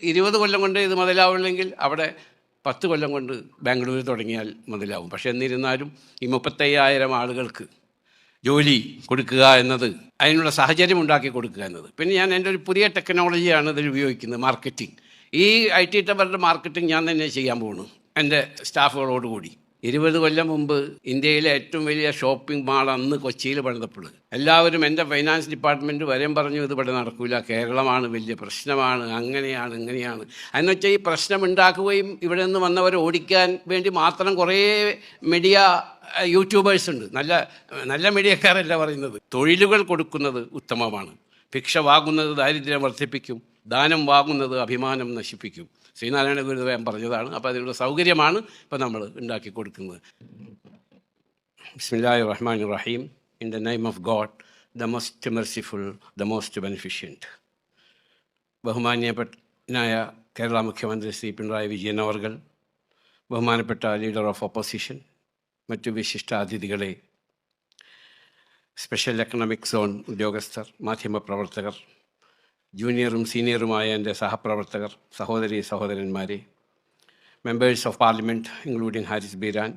20 കൊല്ലം കൊണ്ട് ഇത് മുതലാവില്ലെങ്കിൽ അവിടെ 10 കൊല്ലം കൊണ്ട് ബാംഗ്ലൂർ തുടങ്ങിയാൽ മുതലാവും. പക്ഷേ എന്നിരുന്നാലും ഈ 35,000 ആളുകൾക്ക് ജോലി കൊടുക്കുക എന്നത്, അതിനുള്ള സാഹചര്യം ഉണ്ടാക്കി കൊടുക്കുക എന്നത്. പിന്നെ ഞാൻ എൻ്റെ ഒരു പുതിയ ടെക്നോളജിയാണ് ഇതിൽ ഉപയോഗിക്കുന്നത്, മാർക്കറ്റിംഗ്. ഈ IT ടവറിൻ്റെ മാർക്കറ്റിംഗ് ഞാൻ തന്നെ ചെയ്യാൻ പോകുന്നു എൻ്റെ സ്റ്റാഫുകളോടുകൂടി. 20 കൊല്ലം മുമ്പ് ഇന്ത്യയിലെ ഏറ്റവും വലിയ ഷോപ്പിംഗ് മാൾ അന്ന് കൊച്ചിയിൽ പണിതപ്പോൾ എല്ലാവരും എൻ്റെ ഫൈനാൻസ് ഡിപ്പാർട്ട്മെൻറ്റ് വരെയും പറഞ്ഞു ഇത് ഇവിടെ നടക്കില്ല, കേരളമാണ് വലിയ പ്രശ്നമാണ്, അങ്ങനെയാണ് ഇങ്ങനെയാണ്. എന്ന് വെച്ചാൽ ഈ പ്രശ്നം ഉണ്ടാക്കുകയും ഇവിടെ നിന്ന് വന്നവരെ ഓടിക്കാൻ വേണ്ടി മാത്രം കുറേ മീഡിയ യൂട്യൂബേഴ്സ് ഉണ്ട്. നല്ല നല്ല മീഡിയക്കാരല്ല പറയുന്നത്. തൊഴിലുകൾ കൊടുക്കുന്നത് ഉത്തമമാണ്. ഭിക്ഷ വാങ്ങുന്നത് ദാരിദ്ര്യം വർദ്ധിപ്പിക്കും, ദാനം വാങ്ങുന്നത് അഭിമാനം നശിപ്പിക്കും. ശ്രീനാരായണ ഗുരുദേവൻ പറഞ്ഞതാണ്. അപ്പോൾ അതിനുള്ള സൗകര്യമാണ് ഇപ്പോൾ നമ്മൾ ഉണ്ടാക്കി കൊടുക്കുന്നത്. ബിസ്മില്ലാഹിർ റഹ്മാനിർ റഹീം. In the name of God, the most merciful, the most beneficent. ബഹുമാന്യനായ കേരള മുഖ്യമന്ത്രി ശ്രീ പിണറായി വിജയൻ അവർകൾ, ബഹുമാനപ്പെട്ട ലീഡർ ഓഫ് ഓപ്പോസിഷൻ, മറ്റു വിശിഷ്ടാതിഥികളെ, സ്പെഷ്യൽ എക്കണോമിക് സോൺ ഉദ്യോഗസ്ഥർ, മാധ്യമപ്രവർത്തകർ, ജൂനിയറും സീനിയറുമായ എൻ്റെ സഹപ്രവർത്തകർ, സഹോദരി സഹോദരന്മാരെ, members of parliament including Haris Beeran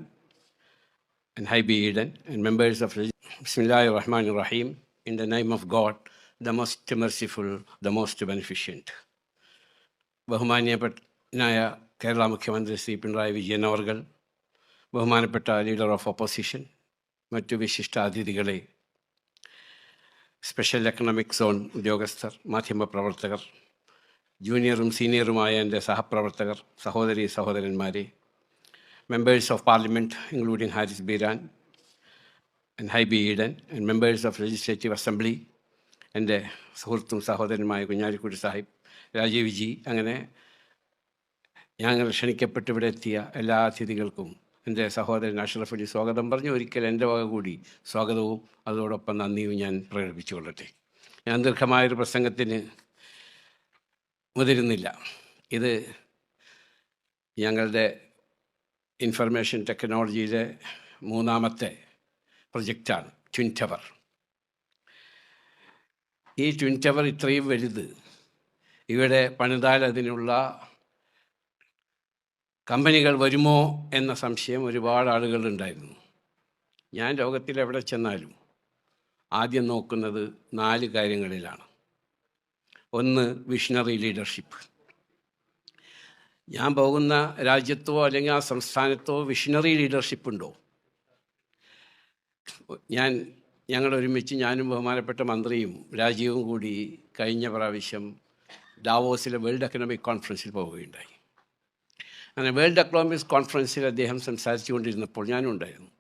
and Hibi Eden and members of ബിസ്മില്ലാഹിർ റഹ്മാനിർ റഹീം. In the name of God, the most merciful, the most beneficent. ബഹുമാന്യനായ കേരള മുഖ്യമന്ത്രി ശ്രീ പിണറായി വിജയൻ അവർകൾ, ബഹുമാനപ്പെട്ട ലീഡർ ഓഫ് ഓപ്പോസിഷൻ, മറ്റു വിശിഷ്ടാതിഥികളെ, സ്പെഷ്യൽ എക്കണോമിക് സോൺ ഉദ്യോഗസ്ഥർ, മാധ്യമപ്രവർത്തകർ, ജൂനിയറും സീനിയറുമായ എൻ്റെ സഹപ്രവർത്തകർ, സഹോദരി സഹോദരന്മാരെ, members of parliament including Haris Beeran and Hibi Eden and members of legislative assembly, എൻ്റെ സുഹൃത്തും സഹോദരനുമായ കുഞ്ഞാലിക്കുട്ടി സാഹിബ്, രാജീവ് ജി, അങ്ങനെ ഞങ്ങൾ ക്ഷണിക്കപ്പെട്ട് ഇവിടെ എത്തിയ എല്ലാ അതിഥികൾക്കും എൻ്റെ സഹോദരൻ അഷ്റഫ് അലി സ്വാഗതം പറഞ്ഞു. ഒരിക്കൽ എൻ്റെ വക കൂടി സ്വാഗതവും അതോടൊപ്പം നന്ദിയും ഞാൻ പ്രകടിപ്പിച്ചുകൊള്ളട്ടെ. ഞാൻ ദീർഘമായൊരു പ്രസംഗത്തിന് മുതിരുന്നില്ല. ഇത് ഞങ്ങളുടെ ഇൻഫർമേഷൻ ടെക്നോളജിയിലെ 3ാമത്തെ പ്രൊജക്റ്റാണ്, ട്വിൻ ടവർ. ഈ ട്വിൻ ടവർ ഇത്രയും വലുത് ഇവിടെ പണിതാൽ അതിനുള്ള കമ്പനികൾ വരുമോ എന്ന സംശയം ഒരുപാട് ആളുകളുണ്ടായിരുന്നു. ഞാൻ ലോകത്തിൽ എവിടെ ചെന്നാലും ആദ്യം നോക്കുന്നത് 4 കാര്യങ്ങളിലാണ്. ഒന്ന്, വിഷണറി ലീഡർഷിപ്പ്. ഞാൻ പോകുന്ന രാജ്യത്തോ അല്ലെങ്കിൽ ആ സംസ്ഥാനത്തോ വിഷണറി ലീഡർഷിപ്പ് ഉണ്ടോ? ഞങ്ങൾ ഒരുമിച്ച്, ഞാനും ബഹുമാനപ്പെട്ട മന്ത്രിയും രാജീവും കൂടി കഴിഞ്ഞ പ്രാവശ്യം ഡാവോസിലെ വേൾഡ് എക്കണോമിക് കോൺഫറൻസിൽ പോവുകയുണ്ടായി. അങ്ങനെ വേൾഡ് എക്കണോമിക്സ് കോൺഫറൻസിൽ അദ്ദേഹം സംസാരിച്ചു കൊണ്ടിരുന്നപ്പോൾ ഞാനും ഉണ്ടായിരുന്നു.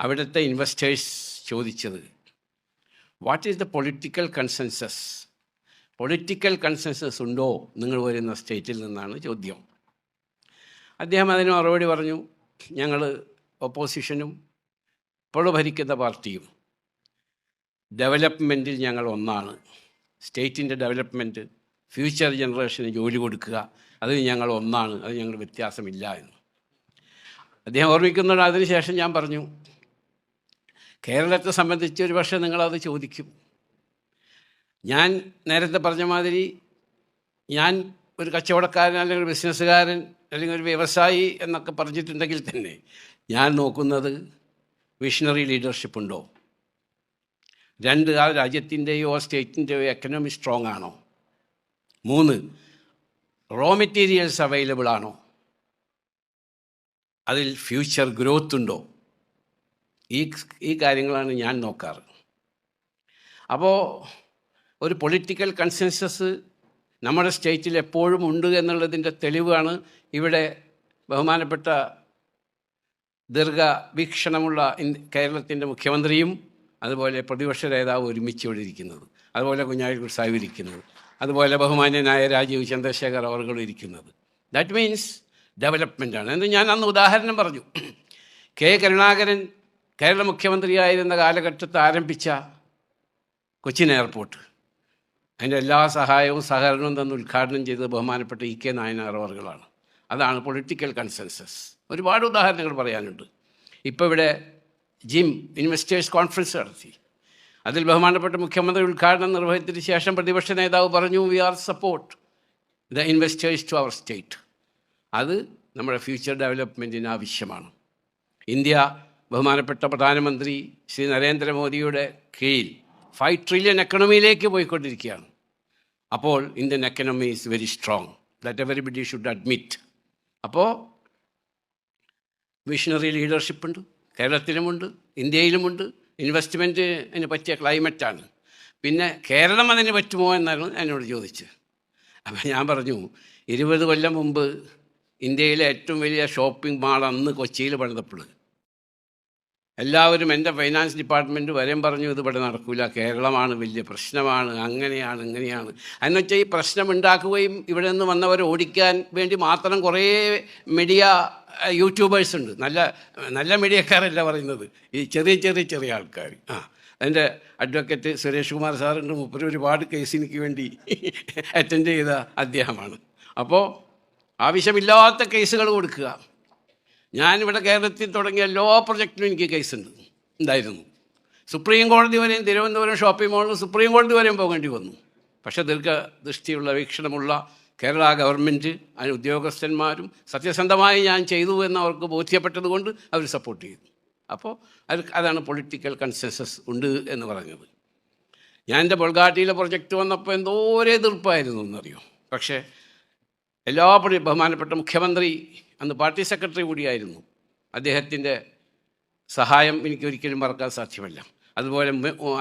അവിടുത്തെ ഇൻവെസ്റ്റേഴ്സ് ചോദിച്ചത്, what is the political consensus? Political consensus ഉണ്ടോ നിങ്ങൾ വരുന്ന സ്റ്റേറ്റിൽ നിന്നാണ് ചോദ്യം. അദ്ദേഹം അതിന് മറുപടി പറഞ്ഞു, ഞങ്ങൾ ഓപ്പോസിഷനും ഇപ്പോൾ ഭരിക്കുന്ന പാർട്ടിയും ഡെവലപ്മെൻറ്റിൽ ഞങ്ങൾ ഒന്നാണ്. സ്റ്റേറ്റിൻ്റെ ഡെവലപ്മെൻറ്റ്, ഫ്യൂച്ചർ ജനറേഷന് ജോലി കൊടുക്കുക, അതിന് ഞങ്ങൾ ഒന്നാണ്, അത് ഞങ്ങൾ വ്യത്യാസമില്ല എന്ന് അദ്ദേഹം ഓർമ്മിക്കുന്നുണ്ട്. അതിനുശേഷം ഞാൻ പറഞ്ഞു, കേരളത്തെ സംബന്ധിച്ച് ഒരു പക്ഷേ നിങ്ങളത് ചോദിക്കും. ഞാൻ നേരത്തെ പറഞ്ഞ മാതിരി ഞാൻ ഒരു കച്ചവടക്കാരൻ അല്ലെങ്കിൽ ഒരു ബിസിനസ്സുകാരൻ അല്ലെങ്കിൽ ഒരു വ്യവസായി എന്നൊക്കെ പറഞ്ഞിട്ടുണ്ടെങ്കിൽ തന്നെ ഞാൻ നോക്കുന്നത് വിഷണറി ലീഡർഷിപ്പ് ഉണ്ടോ. 2, ആ രാജ്യത്തിൻ്റെയോ സ്റ്റേറ്റിൻ്റെയോ എക്കണോമി സ്ട്രോങ് ആണോ. 3, റോ മെറ്റീരിയൽസ് അവൈലബിൾ ആണോ, അതിൽ ഫ്യൂച്ചർ ഗ്രോത്ത് ഉണ്ടോ. ഈ കാര്യങ്ങളാണ് ഞാൻ നോക്കാറ്. അപ്പോൾ ഒരു പൊളിറ്റിക്കൽ കൺസെൻസസ് നമ്മുടെ സ്റ്റേറ്റിൽ എപ്പോഴും ഉണ്ട് എന്നുള്ളതിൻ്റെ തെളിവാണ് ഇവിടെ ബഹുമാനപ്പെട്ട ദീർഘവീക്ഷണമുള്ള കേരളത്തിൻ്റെ മുഖ്യമന്ത്രിയും അതുപോലെ പ്രതിപക്ഷ നേതാവ് ഒരുമിച്ച് ഇവിടെ ഇരിക്കുന്നത്, അതുപോലെ കുഞ്ഞാലിക്കുട്ടി സാഹിബ് ഇരിക്കുന്നത്, അതുപോലെ ബഹുമാന്യനായ രാജീവ് ചന്ദ്രശേഖർ അവർകൾ ഇരിക്കുന്നത്. ദാറ്റ് മീൻസ് ഡെവലപ്മെൻറ്റാണ് എന്ന് ഞാൻ അന്ന് ഉദാഹരണം പറഞ്ഞു. കരുണാകരൻ കേരള മുഖ്യമന്ത്രിയായിരുന്ന കാലഘട്ടത്ത് ആരംഭിച്ച കൊച്ചിൻ എയർപോർട്ട്, അതിൻ്റെ എല്ലാ സഹായവും സഹകരണവും തന്ന് ഉദ്ഘാടനം ചെയ്തത് ബഹുമാനപ്പെട്ട EK നായനാർ അവർകളാണ്. അതാണ് പൊളിറ്റിക്കൽ കൺസെൻസസ്. ഒരുപാട് ഉദാഹരണങ്ങൾ പറയാനുണ്ട്. ഇപ്പോൾ ഇവിടെ ജിം ഇൻവെസ്റ്റേഴ്സ് കോൺഫറൻസ് നടത്തി. അതിൽ ബഹുമാനപ്പെട്ട മുഖ്യമന്ത്രി ഉദ്ഘാടനം നിർവഹിച്ചതിന് ശേഷം പ്രതിപക്ഷ നേതാവ് പറഞ്ഞു, we are support the investors to our state. അത് നമ്മുടെ ഫ്യൂച്ചർ ഡെവലപ്മെൻറ്റിന് ആവശ്യമാണ്. ഇന്ത്യ ബഹുമാനപ്പെട്ട പ്രധാനമന്ത്രി ശ്രീ നരേന്ദ്രമോദിയുടെ കീഴിൽ 5 ട്രില്യൺ എക്കണോമിയിലേക്ക് പോയിക്കൊണ്ടിരിക്കുകയാണ്. അപ്പോൾ Indian economy is very strong, that everybody should admit. അപ്പോൾ വിഷണറി ലീഡർഷിപ്പുണ്ട്, കേരളത്തിലുമുണ്ട്, ഇന്ത്യയിലുമുണ്ട്. ഇൻവെസ്റ്റ്മെൻറ്റിന് പറ്റിയ ക്ലൈമറ്റാണ്. പിന്നെ കേരളം അതിന് പറ്റുമോ എന്നാണ് എന്നോട് ചോദിച്ചത്. അപ്പം ഞാൻ പറഞ്ഞു, 20 കൊല്ലം മുമ്പ് ഇന്ത്യയിലെ ഏറ്റവും വലിയ ഷോപ്പിംഗ് മാൾ അന്ന് കൊച്ചിയിൽ പണിതപ്പോൾ എല്ലാവരും എൻ്റെ ഫൈനാൻസ് ഡിപ്പാർട്ട്മെൻറ്റ് വരെയും പറഞ്ഞു ഇത് ഇവിടെ നടക്കില്ല, കേരളമാണ് വലിയ പ്രശ്നമാണ്, അങ്ങനെയാണ് ഇങ്ങനെയാണ്. എന്ന് വെച്ചാൽ ഈ പ്രശ്നം ഉണ്ടാക്കുകയും ഇവിടെ നിന്ന് വന്നവരെ ഓടിക്കാൻ വേണ്ടി മാത്രം കുറേ മീഡിയ യൂട്യൂബേഴ്സ് ഉണ്ട്. നല്ല നല്ല മീഡിയക്കാരല്ല പറയുന്നത്, ഈ ചെറിയ ആൾക്കാർ. എൻ്റെ അഡ്വക്കേറ്റ് സുരേഷ് കുമാർ സാറുണ്ട്, മൂപ്പര് ഒരുപാട് കേസ് എനിക്ക് വേണ്ടി അറ്റൻഡ് ചെയ്ത അദ്ദേഹമാണ്. അപ്പോൾ ആവശ്യമില്ലാത്ത കേസുകൾ കൊടുക്കുക. ഞാനിവിടെ കേരളത്തിൽ തുടങ്ങിയ എല്ലാ പ്രൊജക്റ്റിനും എനിക്ക് ഉണ്ടായിരുന്നു. സുപ്രീം കോടതി വരെയും, തിരുവനന്തപുരം ഷോപ്പിംഗ് മാളിൽ സുപ്രീം കോടതി വരെയും പോകേണ്ടി വന്നു. പക്ഷേ ദീർഘദൃഷ്ടിയുള്ള വീക്ഷണമുള്ള കേരള ഗവൺമെൻറ്, അതിന് ഉദ്യോഗസ്ഥന്മാരും സത്യസന്ധമായി ഞാൻ ചെയ്തു എന്ന് അവർക്ക് ബോധ്യപ്പെട്ടതുകൊണ്ട് അവർ സപ്പോർട്ട് ചെയ്തു. അപ്പോൾ അതാണ് പൊളിറ്റിക്കൽ കൺസെൻസസ് ഉണ്ട് എന്ന് പറഞ്ഞത്. ഞാൻ എൻ്റെ ബൊൾഗാട്ടിയിലെ പ്രൊജക്റ്റ് വന്നപ്പോൾ എന്തോരേ എതിർപ്പായിരുന്നു എന്നറിയോ. പക്ഷേ എല്ലാ ബഹുമാനപ്പെട്ട മുഖ്യമന്ത്രി, അന്ന് പാർട്ടി സെക്രട്ടറി കൂടിയായിരുന്നു, അദ്ദേഹത്തിൻ്റെ സഹായം എനിക്ക് ഒരിക്കലും മറക്കാൻ സാധ്യമല്ല. അതുപോലെ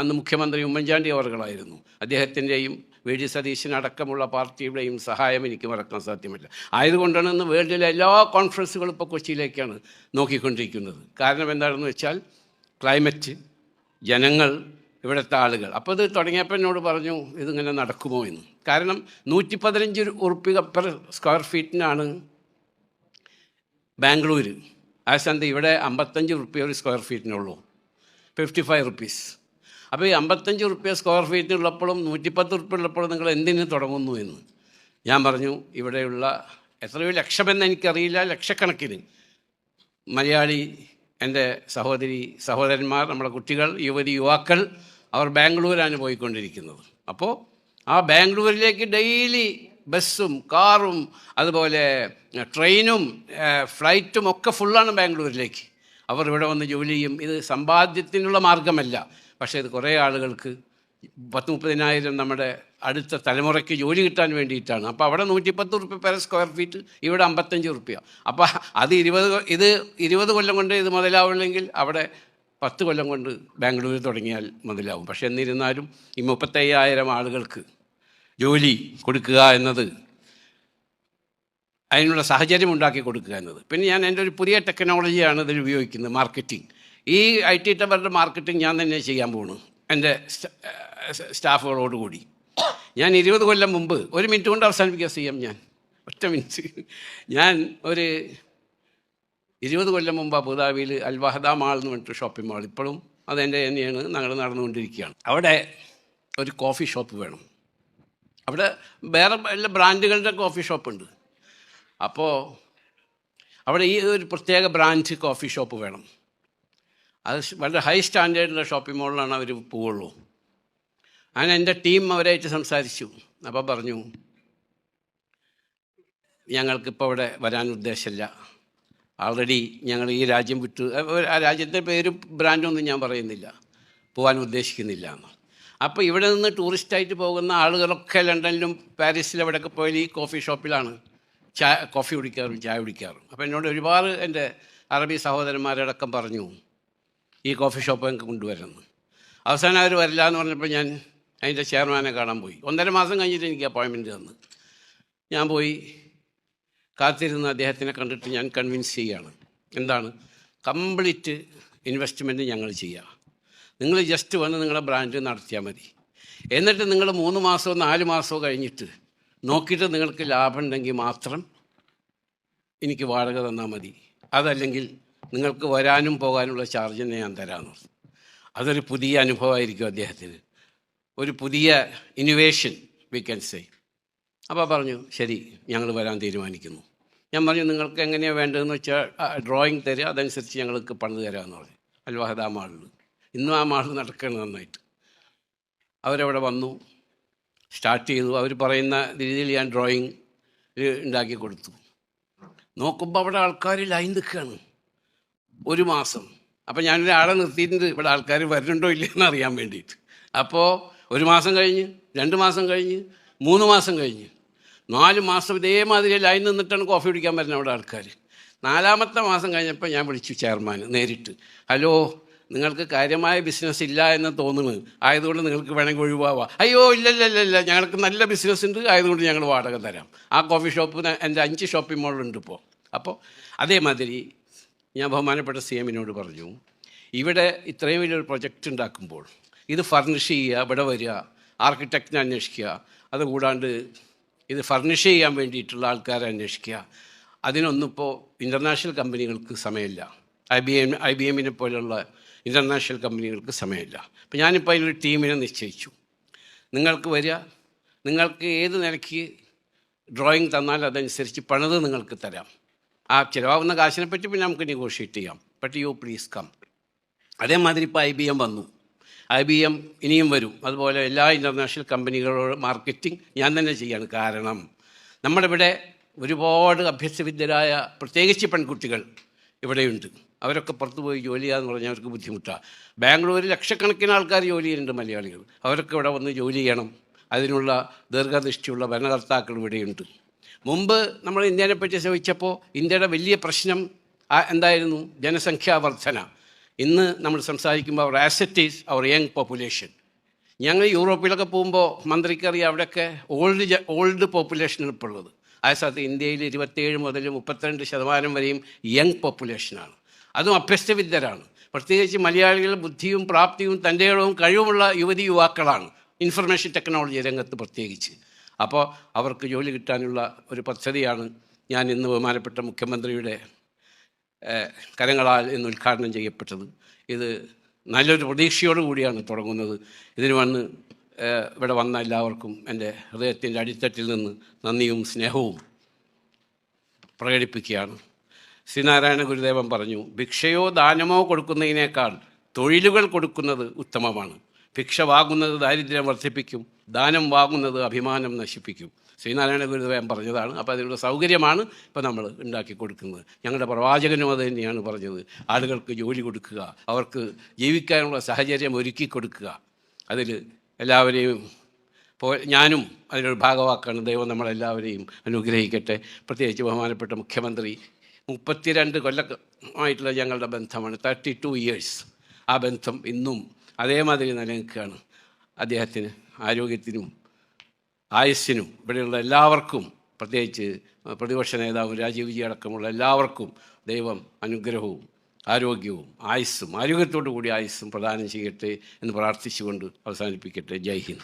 അന്ന് മുഖ്യമന്ത്രി ഉമ്മൻചാണ്ടി അവർകളായിരുന്നു, അദ്ദേഹത്തിൻ്റെയും വി ഡി സതീശൻ അടക്കമുള്ള പാർട്ടിയുടെയും സഹായം എനിക്ക് മറക്കാൻ സാധ്യമല്ല. ആയതുകൊണ്ടാണ് ഇന്ന് വേൾഡിലെ എല്ലാ കോൺഫറൻസുകളും ഇപ്പോൾ കൊച്ചിയിലേക്കാണ് നോക്കിക്കൊണ്ടിരിക്കുന്നത്. കാരണം എന്താണെന്ന് വെച്ചാൽ ക്ലൈമറ്റ്, ജനങ്ങൾ, ഇവിടുത്തെ ആളുകൾ. അപ്പോൾ ഇത് തുടങ്ങിയപ്പോൾ എന്നോട് പറഞ്ഞു ഇതിങ്ങനെ നടക്കുമോ എന്ന്. കാരണം 115 ഉറുപ്പിക പെർ സ്ക്വയർ ഫീറ്റിനാണ് ബാംഗ്ലൂർ. ആ സ്ഥാനത്ത് ഇവിടെ 55 ഉറുപ്പിക ഒരു സ്ക്വയർ ഫീറ്റിനുള്ളൂ, 55 റുപ്പീസ്. അപ്പോൾ ഈ 55 ഉറുപ്പിക സ്ക്വയർ ഫീറ്റിനുള്ളപ്പോഴും 110 ഉറുപ്പിക ഉള്ളപ്പോഴും നിങ്ങൾ എന്തിനു തുടങ്ങുന്നു എന്ന് ഞാൻ പറഞ്ഞു. ഇവിടെയുള്ള എത്രയോ ലക്ഷമെന്ന് എനിക്കറിയില്ല, ലക്ഷക്കണക്കിന് മലയാളി എൻ്റെ സഹോദരന്മാർ, നമ്മുടെ കുട്ടികൾ, യുവാക്കൾ, അവർ ബാംഗ്ലൂരാണ് പോയിക്കൊണ്ടിരിക്കുന്നത്. അപ്പോൾ ആ ബാംഗ്ലൂരിലേക്ക് ഡെയിലി ബസ്സും കാറും അതുപോലെ ട്രെയിനും ഫ്ലൈറ്റും ഒക്കെ ഫുള്ളാണ് ബാംഗ്ലൂരിലേക്ക്. അവർ ഇവിടെ വന്ന് ജോലി ചെയ്യും. ഇത് സമ്പാദ്യത്തിനുള്ള മാർഗമല്ല, പക്ഷേ ഇത് കുറേ ആളുകൾക്ക് 10-30,000 നമ്മുടെ അടുത്ത തലമുറയ്ക്ക് ജോലി കിട്ടാൻ വേണ്ടിയിട്ടാണ്. അപ്പോൾ അവിടെ 110 ഉറുപ്പിക പെർ സ്ക്വയർ ഫീറ്റ്, ഇവിടെ 55 ഉറുപ്പിക. അപ്പോൾ അത് 20 കൊല്ലം കൊണ്ട് ഇത് മുതലാവുള്ളെങ്കിൽ അവിടെ 10 കൊല്ലം കൊണ്ട് ബാംഗ്ലൂരിൽ തുടങ്ങിയാൽ മുതലാവും. പക്ഷേ എന്നിരുന്നാലും ഈ 35,000 ആളുകൾക്ക് ജോലി കൊടുക്കുക എന്നത്, അതിനുള്ള സാഹചര്യം ഉണ്ടാക്കി കൊടുക്കുക എന്നത്. പിന്നെ ഞാൻ എൻ്റെ ഒരു പുതിയ ടെക്നോളജിയാണ് ഇതിൽ ഉപയോഗിക്കുന്നത്, മാർക്കറ്റിംഗ്. ഈ IT ടവറിൻ്റെ മാർക്കറ്റിംഗ് ഞാൻ തന്നെ ചെയ്യാൻ പോകുന്നു എൻ്റെ സ്റ്റാഫുകളോടുകൂടി. ഞാൻ 20 കൊല്ലം മുമ്പ്, 1 മിനിറ്റ് കൊണ്ട് അവസാനിപ്പിക്കുക ചെയ്യാം, ഞാൻ ഒറ്റ മിനിറ്റ്. ഞാൻ ഒരു 20 കൊല്ലം മുമ്പ് അബുദാബിയിൽ അൽവഹദ മാൾ എന്ന് പറഞ്ഞിട്ട് ഷോപ്പിംഗ് മാൾ, ഇപ്പോഴും അതെൻ്റെ തന്നെയാണ്, ഞങ്ങൾ നടന്നുകൊണ്ടിരിക്കുകയാണ്. അവിടെ ഒരു കോഫി ഷോപ്പ് വേണം. അവിടെ വേറെ എല്ലാ ബ്രാൻഡുകളുടെ കോഫി ഷോപ്പുണ്ട്. അപ്പോൾ അവിടെ ഈ ഒരു പ്രത്യേക ബ്രാൻഡ് കോഫി ഷോപ്പ് വേണം. അത് വളരെ ഹൈ സ്റ്റാൻഡേർഡിലുള്ള ഷോപ്പിംഗ് മാളിലാണ് അവർ പോവുള്ളൂ. അങ്ങനെ എൻ്റെ ടീം അവരായിട്ട് സംസാരിച്ചു. അപ്പോൾ പറഞ്ഞു ഞങ്ങൾക്കിപ്പോൾ ഇവിടെ വരാൻ ഉദ്ദേശമില്ല, ആൾറെഡി ഞങ്ങൾ ഈ രാജ്യം വിട്ടു, ആ രാജ്യത്തെ പേരും ബ്രാൻഡൊന്നും ഞാൻ പറയുന്നില്ല, പോകാൻ ഉദ്ദേശിക്കുന്നില്ല എന്ന്. അപ്പോൾ ഇവിടെ നിന്ന് ടൂറിസ്റ്റായിട്ട് പോകുന്ന ആളുകളൊക്കെ ലണ്ടനിലും പാരീസിലും അവിടെയൊക്കെ പോയാൽ ഈ കോഫി ഷോപ്പിലാണ് കോഫി കുടിക്കാറും ചായ കുടിക്കാറും. അപ്പോൾ എന്നോട് ഒരുപാട് എൻ്റെ അറബി സഹോദരന്മാരടക്കം പറഞ്ഞു ഈ കോഫി ഷോപ്പ് എനിക്ക് കൊണ്ടുവരുന്നു. അവസാനം അവർ വരില്ല എന്ന് പറഞ്ഞപ്പോൾ ഞാൻ അതിൻ്റെ ചെയർമാനെ കാണാൻ പോയി. 1.5 മാസം കഴിഞ്ഞിട്ട് എനിക്ക് അപ്പോയിൻമെൻറ്റ് തന്നു. ഞാൻ പോയി കാത്തിരുന്ന് അദ്ദേഹത്തിനെ കണ്ടിട്ട് ഞാൻ കൺവിൻസ് ചെയ്യുകയാണ്. എന്താണ്, കംപ്ലീറ്റ് ഇൻവെസ്റ്റ്മെൻറ്റ് ഞങ്ങൾ ചെയ്യുക, നിങ്ങൾ ജസ്റ്റ് വന്ന് നിങ്ങളുടെ ബ്രാൻഡ് നടത്തിയാൽ മതി. എന്നിട്ട് നിങ്ങൾ 3 മാസമോ 4 മാസമോ കഴിഞ്ഞിട്ട് നോക്കിയിട്ട് നിങ്ങൾക്ക് ലാഭം ഉണ്ടെങ്കിൽ മാത്രം എനിക്ക് വാടക തന്നാൽ മതി, അതല്ലെങ്കിൽ നിങ്ങൾക്ക് വരാനും പോകാനുള്ള ചാർജ് തന്നെ ഞാൻ തരാമെന്ന് പറഞ്ഞു. അതൊരു പുതിയ അനുഭവമായിരിക്കും അദ്ദേഹത്തിന്, ഒരു പുതിയ ഇന്നോവേഷൻ വി ക്യാൻ സേ. അപ്പോൾ പറഞ്ഞു ശരി, ഞങ്ങൾ വരാൻ തീരുമാനിക്കുന്നു. ഞാൻ പറഞ്ഞു നിങ്ങൾക്ക് എങ്ങനെയാണ് വേണ്ടതെന്ന് വെച്ചാൽ ഡ്രോയിങ് തരിക, അതനുസരിച്ച് ഞങ്ങൾക്ക് പണിത് തരാമെന്ന് പറഞ്ഞു. അൽവഹദ മാളിൽ ഇന്നും ആ മാളിൽ നടക്കുകയാണ് നന്നായിട്ട്. അവരവിടെ വന്നു, സ്റ്റാർട്ട് ചെയ്തു. അവർ പറയുന്ന രീതിയിൽ ഞാൻ ഡ്രോയിങ് ഉണ്ടാക്കി കൊടുത്തു. നോക്കുമ്പോൾ അവിടെ ആൾക്കാർ ലൈൻ നിൽക്കുകയാണ് 1 മാസം. അപ്പോൾ ഞാനൊരാളെ നിർത്തിയിട്ടുണ്ട് ഇവിടെ ആൾക്കാർ വരുന്നുണ്ടോ ഇല്ലയെന്ന് അറിയാൻ വേണ്ടിയിട്ട്. അപ്പോൾ 1 മാസം കഴിഞ്ഞ്, 2 മാസം കഴിഞ്ഞ്, 3 മാസം കഴിഞ്ഞ്, 4 മാസം ഇതേമാതിരി ലൈൻ നിന്നിട്ടാണ് കോഫി കുടിക്കാൻ വരുന്നത് അവിടെ ആൾക്കാർ. 4ാമത്തെ മാസം കഴിഞ്ഞപ്പോൾ ഞാൻ വിളിച്ചു ചെയർമാൻ നേരിട്ട്. ഹലോ, നിങ്ങൾക്ക് കാര്യമായ ബിസിനസ് ഇല്ല എന്ന് തോന്നുന്നു, ആയതുകൊണ്ട് നിങ്ങൾക്ക് വേണമെങ്കിൽ ഒഴിവാവാം. അയ്യോ ഇല്ല, ഞങ്ങൾക്ക് നല്ല ബിസിനസ് ഉണ്ട്, ആയതുകൊണ്ട് ഞങ്ങൾ വാടക തരാം. ആ കോഫി ഷോപ്പ് എൻ്റെ 5 ഷോപ്പിംഗ് മോളുണ്ട് ഇപ്പോൾ. അപ്പോൾ അതേമാതിരി ഞാൻ ബഹുമാനപ്പെട്ട CM-നോട് പറഞ്ഞു, ഇവിടെ ഇത്രയും വലിയൊരു പ്രൊജക്റ്റ് ഉണ്ടാക്കുമ്പോൾ ഇത് ഫർണിഷ് ചെയ്യുക, ഇവിടെ വരിക, ആർക്കിടെക്റ്റിനെ അന്വേഷിക്കുക, അതുകൂടാണ്ട് ഇത് ഫർണിഷ് ചെയ്യാൻ വേണ്ടിയിട്ടുള്ള ആൾക്കാരെ അന്വേഷിക്കുക, അതിനൊന്നും ഇപ്പോൾ ഇൻ്റർനാഷണൽ കമ്പനികൾക്ക് സമയമില്ല. IBM പോലുള്ള ഇൻ്റർനാഷണൽ കമ്പനികൾക്ക് സമയമില്ല. അപ്പോൾ ഞാനിപ്പോൾ അതിനൊരു ടീമിനെ നിശ്ചയിച്ചു. നിങ്ങൾക്ക് വരിക, നിങ്ങൾക്ക് ഏത് നിലയ്ക്ക് ഡ്രോയിങ് തന്നാൽ അതനുസരിച്ച് പണിത് നിങ്ങൾക്ക് തരാം. ആ ചിലവാകുന്ന കാശിനെ പറ്റി പിന്നെ നമുക്ക് നെഗോഷിയേറ്റ് ചെയ്യാം. But you please come. അതേമാതിരി ഇപ്പോൾ IBM വന്നു, IBM ഇനിയും വരും. അതുപോലെ എല്ലാ ഇൻ്റർനാഷണൽ കമ്പനികളോട് മാർക്കറ്റിംഗ് ഞാൻ തന്നെ ചെയ്യാണ്. കാരണം നമ്മുടെ ഇവിടെ ഒരുപാട് അഭ്യസ്തവിദ്യരായ പ്രത്യേകിച്ച് പെൺകുട്ടികൾ ഇവിടെയുണ്ട്. അവരൊക്കെ പുറത്തു പോയി ജോലി ചെയ്യാന്ന് പറഞ്ഞാൽ അവർക്ക് ബുദ്ധിമുട്ടാണ്. ബാംഗ്ലൂരിൽ ലക്ഷക്കണക്കിന് ആൾക്കാർ ജോലി ചെയ്യുന്നുണ്ട്, മലയാളികൾ. അവരൊക്കെ ഇവിടെ വന്ന് ജോലി ചെയ്യണം. അതിനുള്ള ദീർഘദൃഷ്ടിയുള്ള ഭരണകർത്താക്കൾ ഇവിടെയുണ്ട്. മുമ്പ് നമ്മൾ ഇന്ത്യനെ പറ്റി ചോദിച്ചപ്പോൾ ഇന്ത്യയുടെ വലിയ പ്രശ്നം എന്തായിരുന്നു? ജനസംഖ്യാ വർധന. ഇന്ന് നമ്മൾ സംസാരിക്കുമ്പോൾ our asset is our young population. ഞങ്ങൾ യൂറോപ്പിലൊക്കെ പോകുമ്പോൾ മന്ത്രിക്കറിയാം അവിടെയൊക്കെ ഓൾഡ് പോപ്പുലേഷനാണ് ഇപ്പോൾ ഉള്ളത്. ആ സ്ഥലത്ത് ഇന്ത്യയിൽ 27 മുതൽ 32% വരെയും യങ് പോപ്പുലേഷനാണ്. അതും അഭ്യസ്തവിദ്യരാണ്. പ്രത്യേകിച്ച് മലയാളികൾ ബുദ്ധിയും പ്രാപ്തിയും തൻ്റെ ഇടവും കഴിവുമുള്ള യുവാക്കളാണ്, ഇൻഫർമേഷൻ ടെക്നോളജി രംഗത്ത് പ്രത്യേകിച്ച്. അപ്പോൾ അവർക്ക് ജോലി കിട്ടാനുള്ള ഒരു പദ്ധതിയാണ് ഞാൻ ഇന്ന് ബഹുമാനപ്പെട്ട മുഖ്യമന്ത്രിയുടെ കരങ്ങളാൽ ഇന്ന് ഉദ്ഘാടനം ചെയ്യപ്പെട്ടത്. ഇത് നല്ലൊരു പ്രതീക്ഷയോടു കൂടിയാണ് തുടങ്ങുന്നത്. ഇതിന് ഇവിടെ വന്ന എല്ലാവർക്കും എൻ്റെ ഹൃദയത്തിൻ്റെ അടിത്തട്ടിൽ നിന്ന് നന്ദിയും സ്നേഹവും പ്രകടിപ്പിക്കുകയാണ്. ശ്രീനാരായണ ഗുരുദേവൻ പറഞ്ഞു, ഭിക്ഷയോ ദാനമോ കൊടുക്കുന്നതിനേക്കാൾ തൊഴിലുകൾ കൊടുക്കുന്നത് ഉത്തമമാണ്. ഭിക്ഷ വാങ്ങുന്നത് ദാരിദ്ര്യം വർദ്ധിപ്പിക്കും, ദാനം വാങ്ങുന്നത് അഭിമാനം നശിപ്പിക്കും. ശ്രീനാരായണ ഗുരുദേവൻ പറഞ്ഞതാണ്. അപ്പോൾ അതിനുള്ള സൗകര്യമാണ് ഇപ്പോൾ നമ്മൾ ഉണ്ടാക്കി കൊടുക്കുന്നത്. ഞങ്ങളുടെ പ്രവാചകനും അത് തന്നെയാണ് പറഞ്ഞത്. ആളുകൾക്ക് ജോലി കൊടുക്കുക, അവർക്ക് ജീവിക്കാനുള്ള സാഹചര്യം ഒരുക്കി കൊടുക്കുക. അതിൽ എല്ലാവരെയും ഞാനും അതിനൊരു ഭാഗവാക്കാണ്. ദൈവം നമ്മളെല്ലാവരെയും അനുഗ്രഹിക്കട്ടെ. പ്രത്യേകിച്ച് ബഹുമാനപ്പെട്ട മുഖ്യമന്ത്രി 32 കൊല്ലമായിട്ടുള്ള ഞങ്ങളുടെ ബന്ധമാണ്, 32 ഇയേഴ്സ്. ആ ബന്ധം ഇന്നും അതേമാതിരി നിലനിൽക്കുകയാണ്. അദ്ദേഹത്തിന് ആരോഗ്യത്തിനും ആയുസ്സിനും ഇവിടെയുള്ള എല്ലാവർക്കും, പ്രത്യേകിച്ച് പ്രതിപക്ഷ നേതാവും രാജീവ് ജി അടക്കമുള്ള എല്ലാവർക്കും ദൈവം അനുഗ്രഹവും ആരോഗ്യവും ആയുസ്സും ആരോഗ്യത്തോടു കൂടി ആയുസ്സും പ്രദാനം ചെയ്യട്ടെ എന്ന് പ്രാർത്ഥിച്ചുകൊണ്ട് അവസാനിപ്പിക്കട്ടെ. ജയ് ഹിന്ദ്.